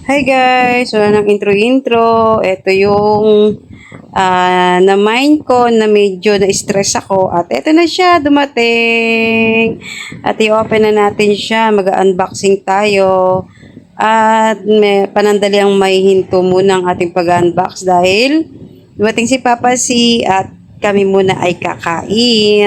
Hi guys! Wala nang intro-intro. Ito yung na-mind ko na medyo na-stress ako. At ito na siya, dumating. At i-open na natin siya. Mag-unboxing tayo. At may panandaliang may hinto muna ang ating pag-unbox dahil dumating si Papa C at kami muna ay kakain.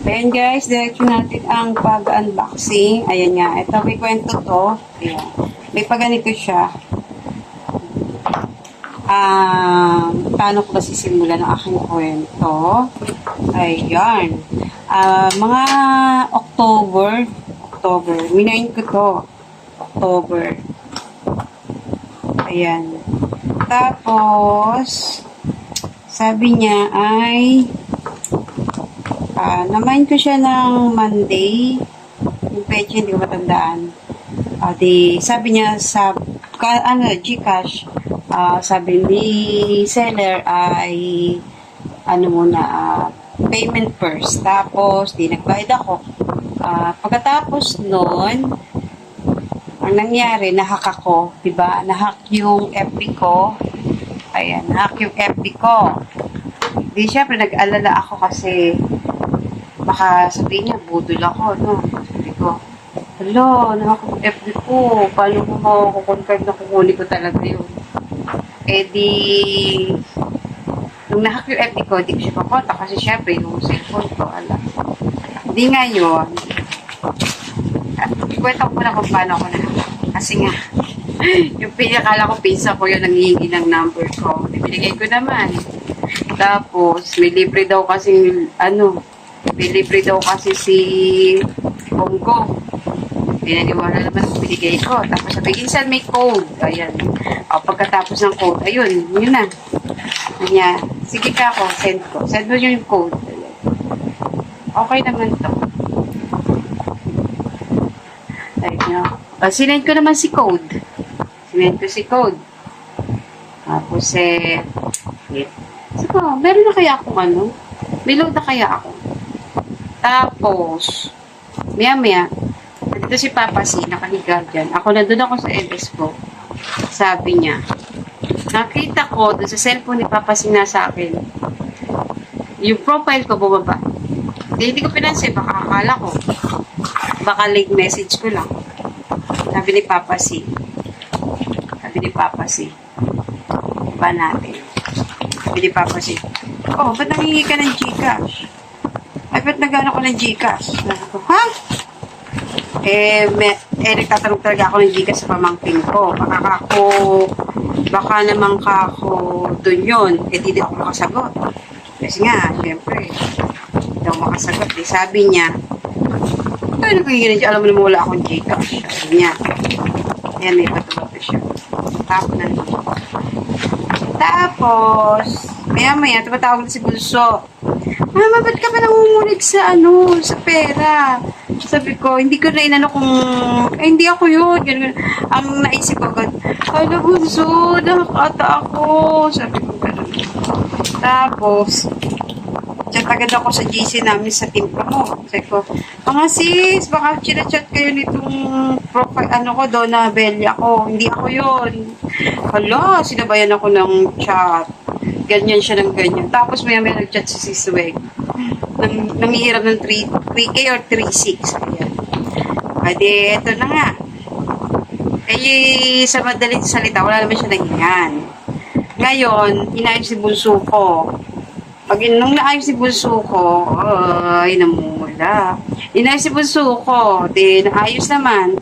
Ayan guys, diretso natin ang pag-unboxing. Ayan nga, ito may kwento to. Ayan. May paganito siya. Paano ko ba sisimulan ang aking kwento? Ayan. Mga October. Minayin ko to. October. Ayan. Tapos, sabi niya ay namain ko siya ng Monday. Yung peche, hindi ko matandaan. Sabi niya sa GCash, sabi ni seller ay payment first. Tapos, nagbayad ako. Pagkatapos nun, ang nangyari, nahack ako. Diba? Nahack yung FB ko. Ayan, nahack yung FB ko. Di, syempre, nag-alala ako kasi baka sabihin niya, budol ako, no? Sabi ko, hello, nakaka-FB ko. Paano mo makukonfirm na kukunin ko talaga yun? Nung nahack yung FB ko, di ko siya papunta kasi syempre, yung cellphone ko, Hindi nga yun. Ikwenta ko muna kung paano ako nahack. Kasi nga, yung pinakala ko, pinsa ko yun, nangihingi ng number ko. Binigay ko naman. Tapos, may libre daw si Bongo. Pinaniwala naman kung binigay ko. Tapos sabi, insan may code. Ayan. Pagkatapos ng code, ayun, yun na. Kanya, sige ka ako, send ko. Send mo yung code. Okay naman to. Ayun. Sinend ko naman si code. Tapos sabi ko, meron na kaya akong may load na kaya ako. Tapos, maya, dito si Papa C, nakahiga dyan. Nandun ako sa LS ko. Sabi niya, nakita ko doon sa cellphone ni Papa C na sa akin, yung profile ko bumaba. Hindi ko pinansin, baka akala ko. Baka late message ko lang. Sabi ni Papa C. Ba natin? Sabi ni Papa C, ba't nangingi ka ng GCash? Ba't nagano ko ng GCash? Sabi ko, ha? Nagtatanong talaga ako ng GCash sa pamangkin ko. Baka naman ako dun yun. Di ako makasagot. Kasi nga, siyempre, hindi ako makasagot. Sabi niya, alam mo naman wala akong GCash. Sabi niya, ayan, may bato-bato siya. Tapos, maya, tumatawag na si Bulso. Mama, ba't ka ba nangungulig sa pera? Sabi ko, hindi ko na kung, hindi ako yun. Ganun. Ang naisip ko, Bulso, nakakata ako. Sabi ko, ganun. Tapos, chat agad ako sa GC namin sa team ko mo. Sabi ko, mga sis, baka chinachat kayo nitong profile, Donna Belia ko. Hindi ako yun. Hala, sinabayan ako ng chat. Ganyan siya ng ganyan. Tapos may nag-chat si Sisweg. Nangihiram ng 3K or 3.6. Ayan. Ito na nga. Sa madaling salita, wala naman siya nanghingan. Ngayon, inayos si Bunso ko. Nung naayos si Bunso ko, ay, namumula. Inayos si Bunso ko. Naayos naman.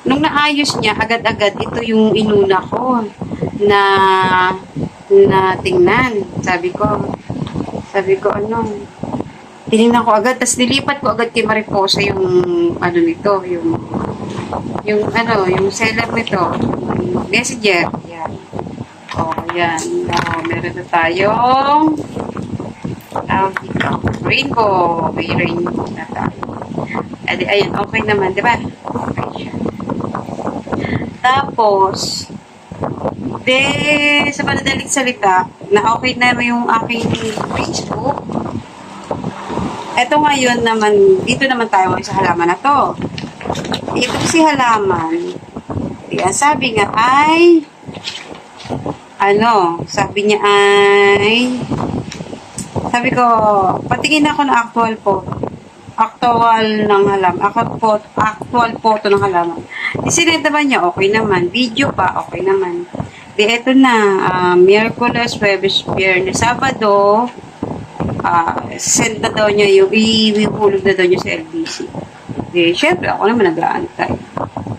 Nung naayos niya, agad-agad, ito yung inuna ko na tingnan. Sabi ko, ano, tinignan ko agad, tapos nilipat ko agad kay Mariposa yung, ano nito, yung seller nito, yung messenger. Yan. Yan. Meron na tayong, tawag dito, rainbow. May rainbow na tayo. Adi, ayun, okay naman, di ba? Okay siya. Tapos, sa madaling salita, na okay na yung aking Facebook. Ito ngayon naman, dito naman tayo sa halaman na to. Ito si halaman. Yan, sabi nga ay, sabi ko, patingin ako ng actual photo ng halaman. Isinet naman niya, okay naman. Video pa, okay naman. Eto na, Miyerkules, Huwebes, Biyernes, Sabado, send na daw niya ihulog na daw niya sa LBC. Syempre, ako naman nag-aantay.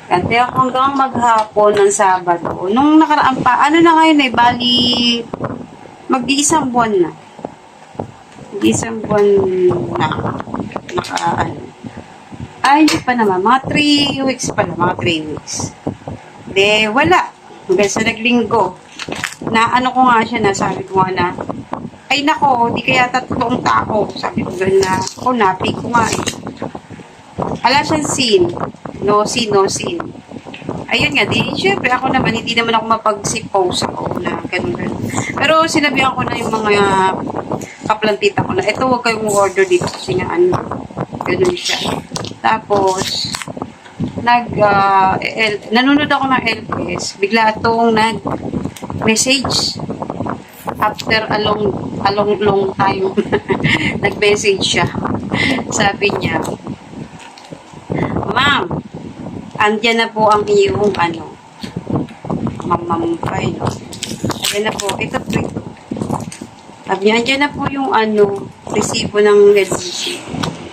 Antay ako hanggang maghapon ng Sabado. Nung nakaraan pa, ano na ngayon bali, mag-iisang buwan na. Mag-iisang buwan na. Hindi pa naman. Mga 3 weeks pala. Mga 3 weeks. Wala. Hanggang sa naglinggo. Na ano ko nga siya na, sabi ko nga na, ay nako, di kaya totoong tao. Sabi ko gano'n na, napi ko nga Ala siyang scene. No scene. Ayun nga, syempre ako naman, hindi naman ako mapag-suppose ako na gano'n. Pero sinabihan ko na yung mga kaplantita ko na, ito huwag kayong order dito kasi nga gano'n siya. Tapos, nanonood ako ng LPS, bigla itong nag-message after a long time. Nag-message siya. Sabi niya, Ma'am, andyan na po ang iyong mamamukay, no? Andyan na po, ito. Sabi niya, andyan na po yung resibo ng LBC.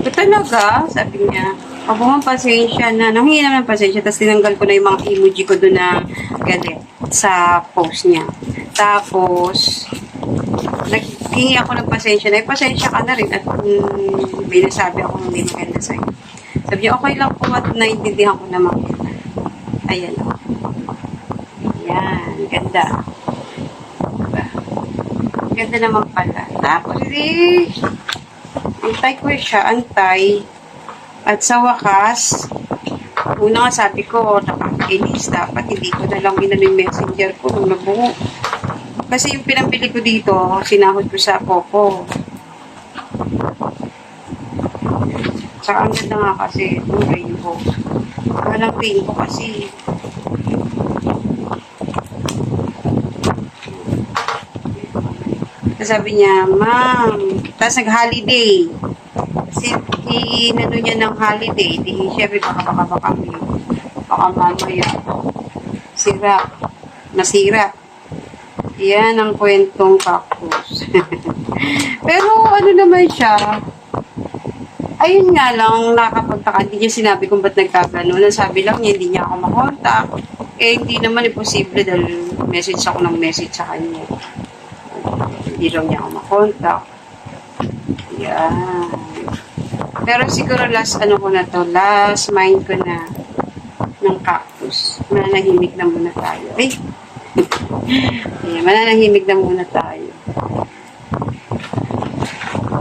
Ito talaga, sabi niya, ako nga pasensya na, nanghingi naman pasensya, tapos tinanggal ko na yung mga emoji ko doon na galit sa post niya. Tapos, naghingi ako ng pasensya na, pasensya ka na rin at may nasabi ako hindi maganda sa'yo. Sabi niya, okay lang po at naintindihan ko naman. Ayan o. Ayan, ganda. Diba? Ganda naman pala. Tapos, antay ko siya, at sa wakas, una nga sabi ko, nakakainis, dapat hindi ko na lang yung messenger ko nung nabuo. Kasi yung pinambili ko dito, sinahod ko sa Poco. Saka ang ganda nga kasi, itong rainbow. Walang rainbow kasi. Sabi niya, Ma'am, tapos nag-holiday. Kasi inano niya ng holiday, syempre baka mamaya. Masira. Yan ang kwentong cactus. Pero ano naman siya, ayun nga lang, nakakapagtaka. Hindi niya sinabi kung ba't nagkagano. Sabi lang niya, hindi niya ako makontak. Hindi naman imposible dahil message ako ng message sa kanya. Hindi lang niya ako makontak. Yan. Pero siguro last mind ko na ng cactus. Mananahimik na muna tayo. Mananahimik na muna tayo.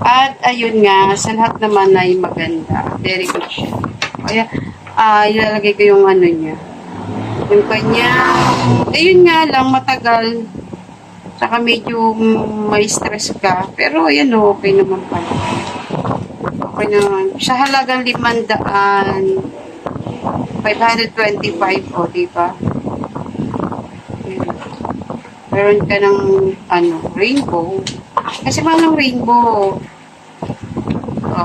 At ayun nga, sa lahat naman ay maganda. Very good siya. Kaya, ilalagay ko yung niya. Yung kanya, ayun nga lang, matagal. Saka medyo may stress ka. Pero ayan, okay naman pala. Okay naman. Sa halagang 525, diba? Meron ka ng, rainbow. Kasi malang rainbow.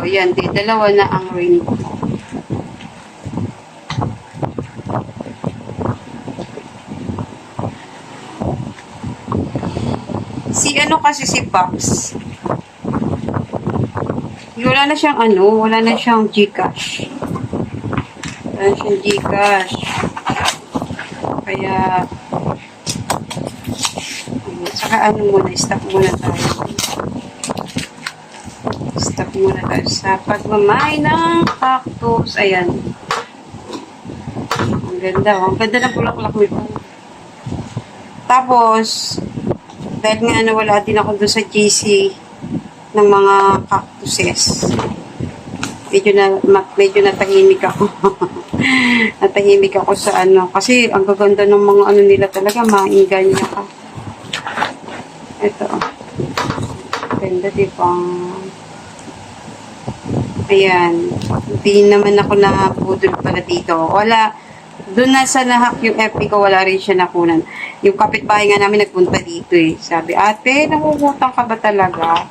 Yan. Dalawa na ang rainbow. Si Pops. Wala na siyang Gcash. Wala na siyang Gcash. Kaya, saka ano muna, stop muna tayo. Stop muna tayo sa pagmamay ng cactus. Ayan. Ang ganda. Ang ganda ng bulaklak nito. Tapos, dahil nga nawala din ako doon sa GC ng mga cactuses. Medyo natahimik ako. Natahimik ako sa ano. Kasi ang gaganda ng mga ano nila talaga. Mainggan niya ka. Ito. Ganda, diba? Ayan. Hindi naman ako nabudol pala dito. Wala. Doon na sa nahak yung FB ko, wala rin siya nakunan. Yung kapitbahay nga namin nagpunta dito eh. Sabi, ate, nakukutang ka ba talaga?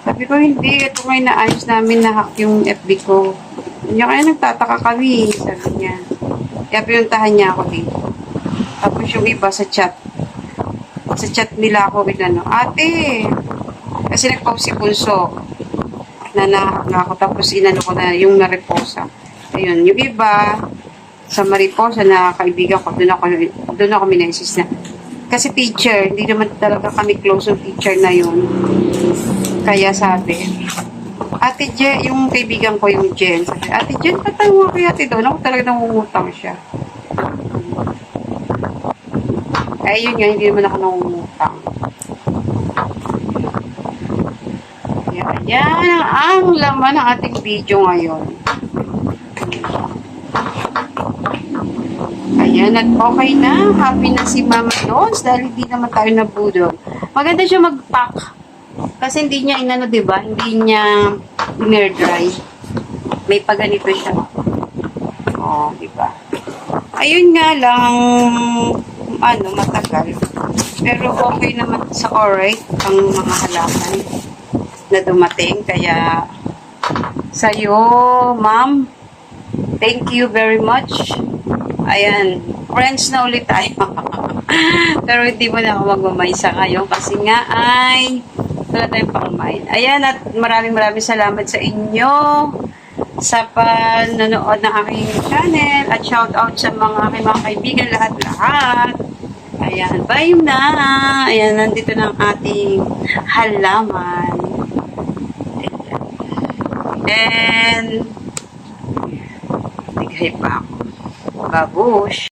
Sabi ko, hindi. Ito ngayon naayos namin nahak yung FB ko. Kanya kaya nagtataka kami. Sabi niya. Kaya pinuntahan niya ako dito. Tapos yung iba sa chat. Sa chat nila ako, inano, ate, kasi nag-post si Bunso na nahak na ako. Tapos inano ko na yung na-reposa. Ayun, yung iba, sa Mariposa na kaibigan ko, doon ako minensis na. Kasi teacher, hindi naman talaga kami close yung teacher na yun. Kaya sabi, Ate Jen, yung kaibigan ko yung Jen, sabi, Ate Jen, patay mo kay ate doon. Ako talaga nangungutang siya. Eh, yun nga, hindi naman ako nangungutang. Yan ang laman ng ating video ngayon. Ayan, at okay na. Happy na si Mama Dons dahil hindi naman tayo nabudol. Maganda siya mag-pack. Kasi hindi niya inano, diba? Hindi niya air dry. May paganito siya. Oh, diba? Ayun nga lang, ano, matagal. Pero okay naman sa alright ang mga halaman na dumating. Kaya, sa'yo, ma'am, thank you very much. Ayan, friends na ulit tayo. Pero hindi mo na ako magmamaysa ngayon kasi nga ay wala tayong pangmain. Ayan, at maraming salamat sa inyo sa panonood ng aking channel at shout out sa aking mga kaibigan lahat-lahat. Ayan, bye na. Ayan, nandito na ang ating halaman. And bigay pa ako. Babush!